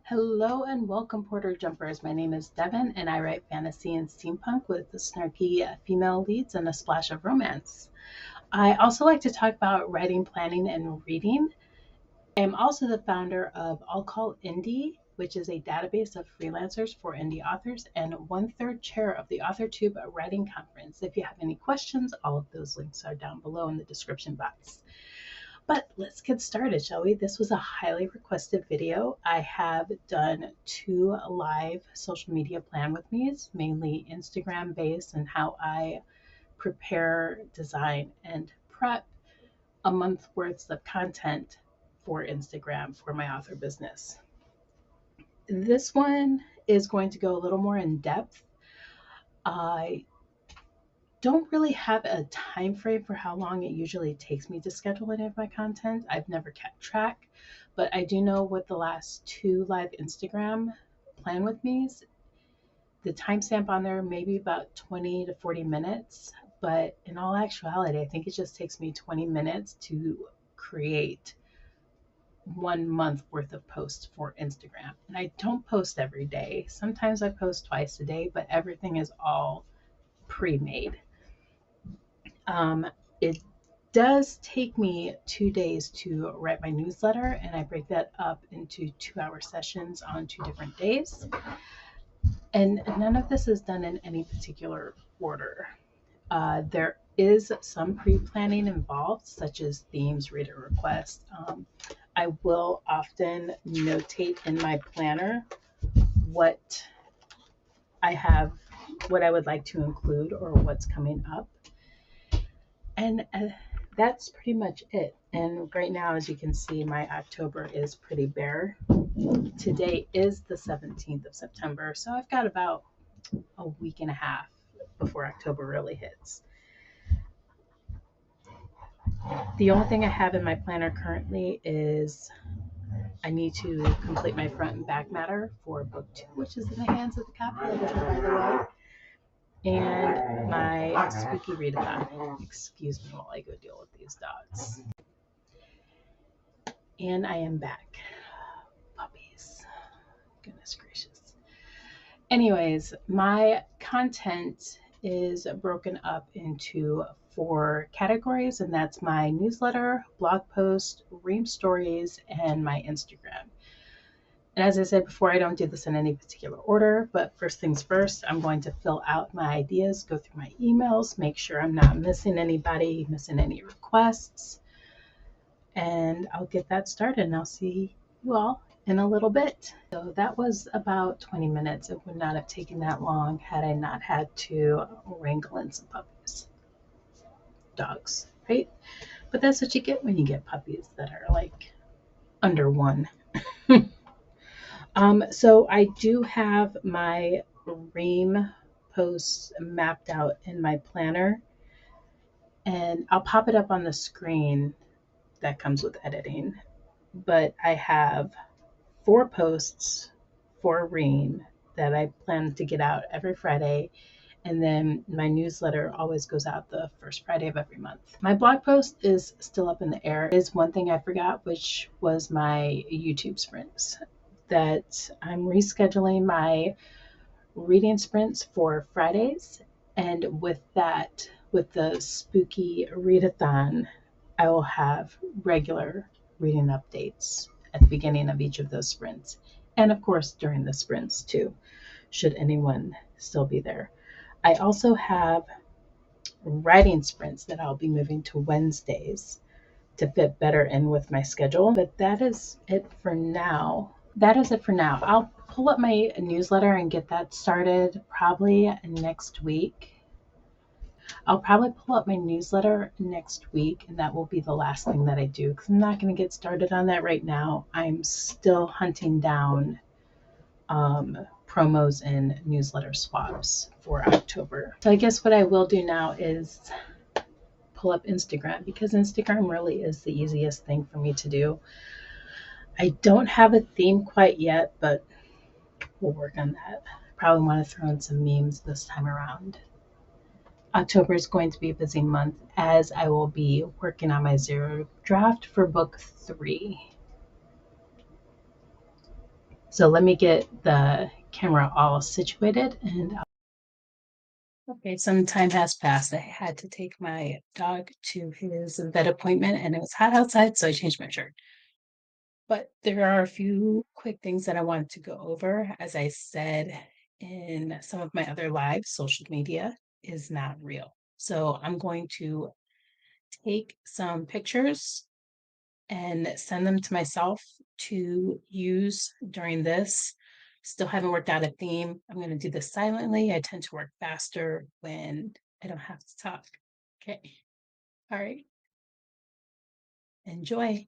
Hello and welcome, Porter Jumpers. My name is Devon and I write fantasy and steampunk with the snarky female leads and a splash of romance. I also like to talk about writing, planning, and reading. I am also the founder of I'll Call Indie, which is a database of freelancers for indie authors, and one-third chair of the Authortube Writing Conference. If you have any questions, all of those links are down below in the description box. But let's get started, shall we? This was a highly requested video. I have done 2 live social media plan with me's, mainly Instagram based, and how I prepare, design, and prep a month worth of content for Instagram for my author business. This one is going to go a little more in depth. I don't really have a time frame for how long it usually takes me to schedule any of my content. I've never kept track, but I do know with the last 2 live Instagram plan with me's, the timestamp on there maybe about 20 to 40 minutes, but in all actuality, I think it just takes me 20 minutes to create 1 month worth of posts for Instagram. And I don't post every day. Sometimes I post twice a day, but everything is all pre-made. It does take me 2 days to write my newsletter, and I break that up into 2-hour sessions on 2 different days. And none of this is done in any particular order. There is some pre-planning involved, such as themes, reader requests. I will often notate in my planner what I have, what I would like to include, or what's coming up. And that's pretty much it. And right now, as you can see, my October is pretty bare. Today is the 17th of September, so I've got about a week and a half before October really hits. The only thing I have in my planner currently is I need to complete my front and back matter for book 2, which is in the hands of the copy editor, by the way, and my spooky readathon. Excuse me while I go deal with these dogs. And I am back. Puppies. Goodness gracious. Anyways, my content is broken up into 4 categories, and that's my newsletter, blog post, Ream Stories, and my Instagram. And as I said before, I don't do this in any particular order, but first things first, I'm going to fill out my ideas, go through my emails, make sure I'm not missing anybody, missing any requests, and I'll get that started, and I'll see you all in a little bit. So that was about 20 minutes. It would not have taken that long had I not had to wrangle in some puppies. Dogs, right? But that's what you get when you get puppies that are like under 1. So I do have my Ream posts mapped out in my planner, and I'll pop it up on the screen. That comes with editing, but I have 4 posts for Ream that I plan to get out every Friday, and then my newsletter always goes out the first Friday of every month. My blog post is still up in the air. There's one thing I forgot, which was my YouTube sprints, that I'm rescheduling my reading sprints for Fridays, and with that, with the spooky readathon, I will have regular reading updates at the beginning of each of those sprints, and of course during the sprints too, should anyone still be there. I also have writing sprints that I'll be moving to Wednesdays to fit better in with my schedule, but that is it for now. I'll pull up my newsletter and get that started probably next week. I'll probably pull up my newsletter next week, and that will be the last thing that I do, because I'm not going to get started on that right now. I'm still hunting down promos and newsletter swaps for October. So I guess what I will do now is pull up Instagram, because Instagram really is the easiest thing for me to do. I don't have a theme quite yet, but we'll work on that. I probably want to throw in some memes this time around. October is going to be a busy month, as I will be working on my 0 draft for book 3. So let me get the camera all situated and okay, some time has passed. I had to take my dog to his vet appointment and it was hot outside, so I changed my shirt. But there are a few quick things that I wanted to go over. As I said in some of my other lives, social media is not real. So I'm going to take some pictures and send them to myself to use during this. Still haven't worked out a theme. I'm going to do this silently. I tend to work faster when I don't have to talk. Okay. All right. Enjoy.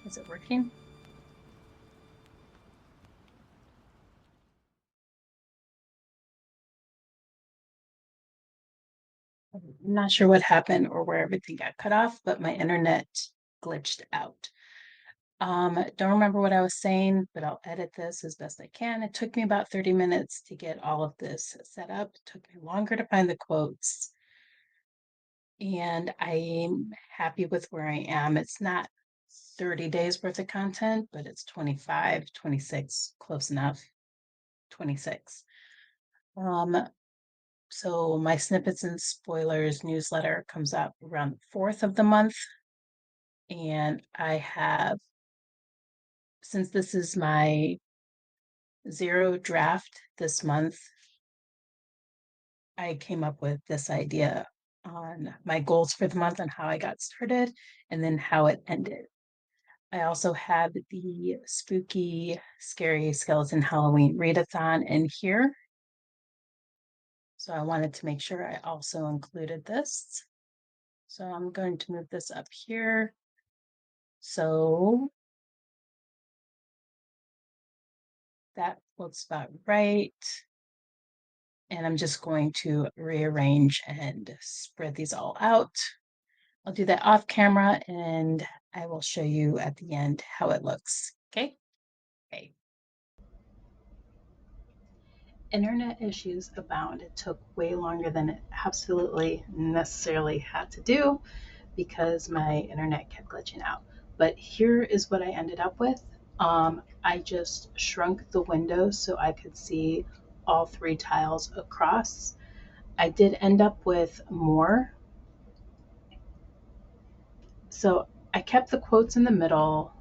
Is it working? I'm not sure what happened or where everything got cut off, but my internet glitched out. Don't remember what I was saying, but I'll edit this as best I can. It took me about 30 minutes to get all of this set up. It took me longer to find the quotes. and I'm happy with where I am. It's not 30 days worth of content, but it's 25, 26, close enough. 26. Um, so my snippets and spoilers newsletter comes out around the 4th of the month. And I have, since this is my 0 draft this month, I came up with this idea on my goals for the month and how I got started and then how it ended. I also have the spooky, scary skeleton Halloween readathon in here. So I wanted to make sure I also included this. So I'm going to move this up here. So that looks about right. And I'm just going to rearrange and spread these all out. I'll do that off camera and I will show you at the end how it looks. Okay? Okay. Internet issues abound. It took way longer than it absolutely necessarily had to do because my internet kept glitching out. But here is what I ended up with. I just shrunk the window so I could see all 3 tiles across. I did end up with more. So I kept the quotes in the middle,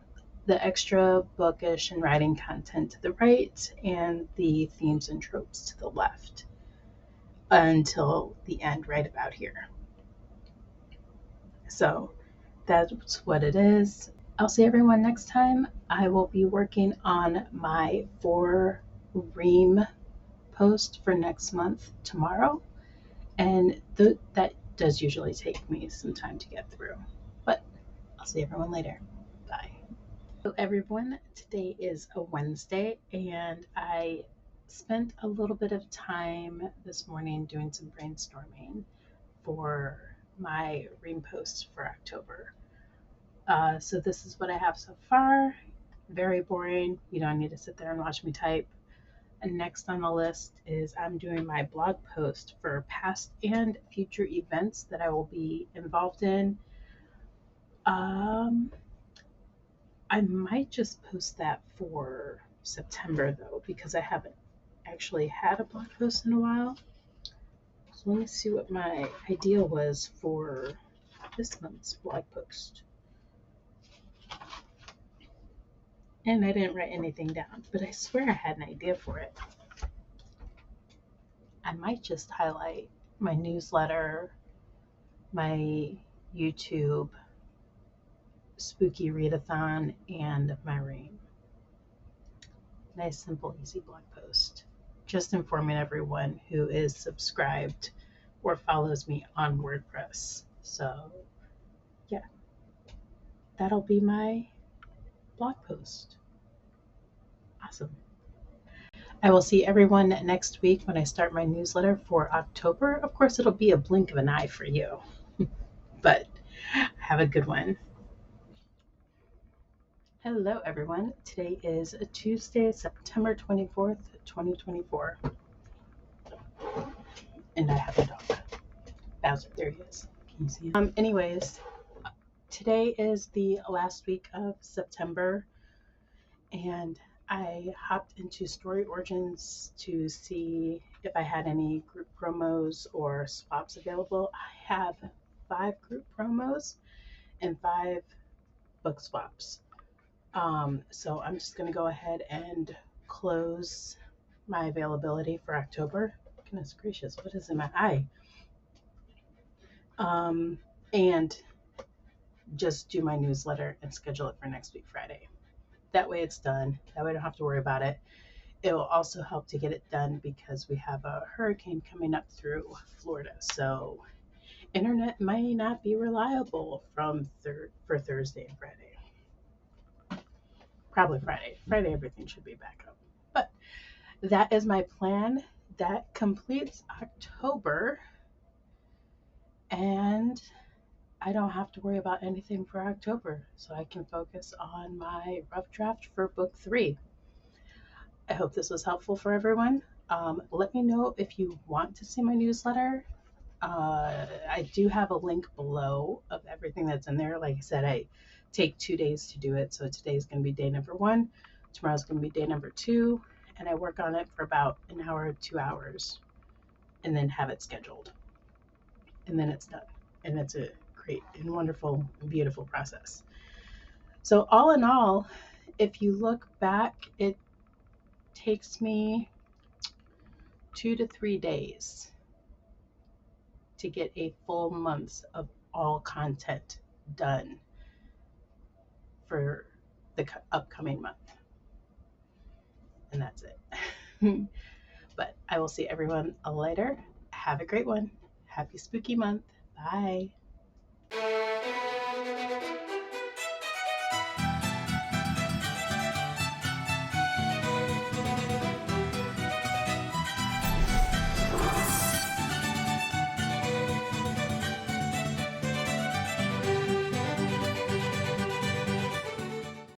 the extra bookish and writing content to the right, and the themes and tropes to the left until the end, right about here. So that's what it is. I'll see everyone next time. I will be working on my 4 Ream post for next month tomorrow, and that does usually take me some time to get through. But I'll see everyone later. Bye. Hello, everyone. Today is a Wednesday, and I spent a little bit of time this morning doing some brainstorming for my Ream posts for October. So this is what I have so far. Very boring. You don't need to sit there and watch me type. And next on the list is I'm doing my blog post for past and future events that I will be involved in. I might just post that for September though, because I haven't actually had a blog post in a while. So let me see what my idea was for this month's blog post. And I didn't write anything down, but I swear I had an idea for it. I might just highlight my newsletter, my YouTube, spooky readathon, and my Ream. Nice, simple, easy blog post. Just informing everyone who is subscribed or follows me on WordPress. So, yeah, that'll be my blog post. Awesome. I will see everyone next week when I start my newsletter for October. Of course, it'll be a blink of an eye for you, but have a good one. Hello, everyone. Today is Tuesday, September 24th, 2024. And I have a dog. Bowser, there he is. Can you see him? Anyways, today is the last week of September, and I hopped into StoryOrigins to see if I had any group promos or swaps available. I have 5 group promos and 5 book swaps. So I'm just going to go ahead and close my availability for October. Goodness gracious, what is in my eye? And just do my newsletter and schedule it for next week, Friday. That way it's done. That way I don't have to worry about it. It will also help to get it done because we have a hurricane coming up through Florida. So internet may not be reliable for Thursday and Friday. Probably Friday. Friday everything should be back up. But that is my plan. That completes October. And I don't have to worry about anything for October, so I can focus on my rough draft for book 3. I hope this was helpful for everyone. Let me know if you want to see my newsletter. I do have a link below of everything that's in there. Like I said, I take 2 days to do it. So today's going to be day number 1. Tomorrow's going to be day number 2. And I work on it for about an hour, 2 hours, and then have it scheduled. And then it's done. And it's a great and wonderful and beautiful process. So, all in all, if you look back, it takes me 2 to 3 days to get a full month of all content done for the upcoming month. And that's it. But I will see everyone later. Have a great one. Happy spooky month. Bye.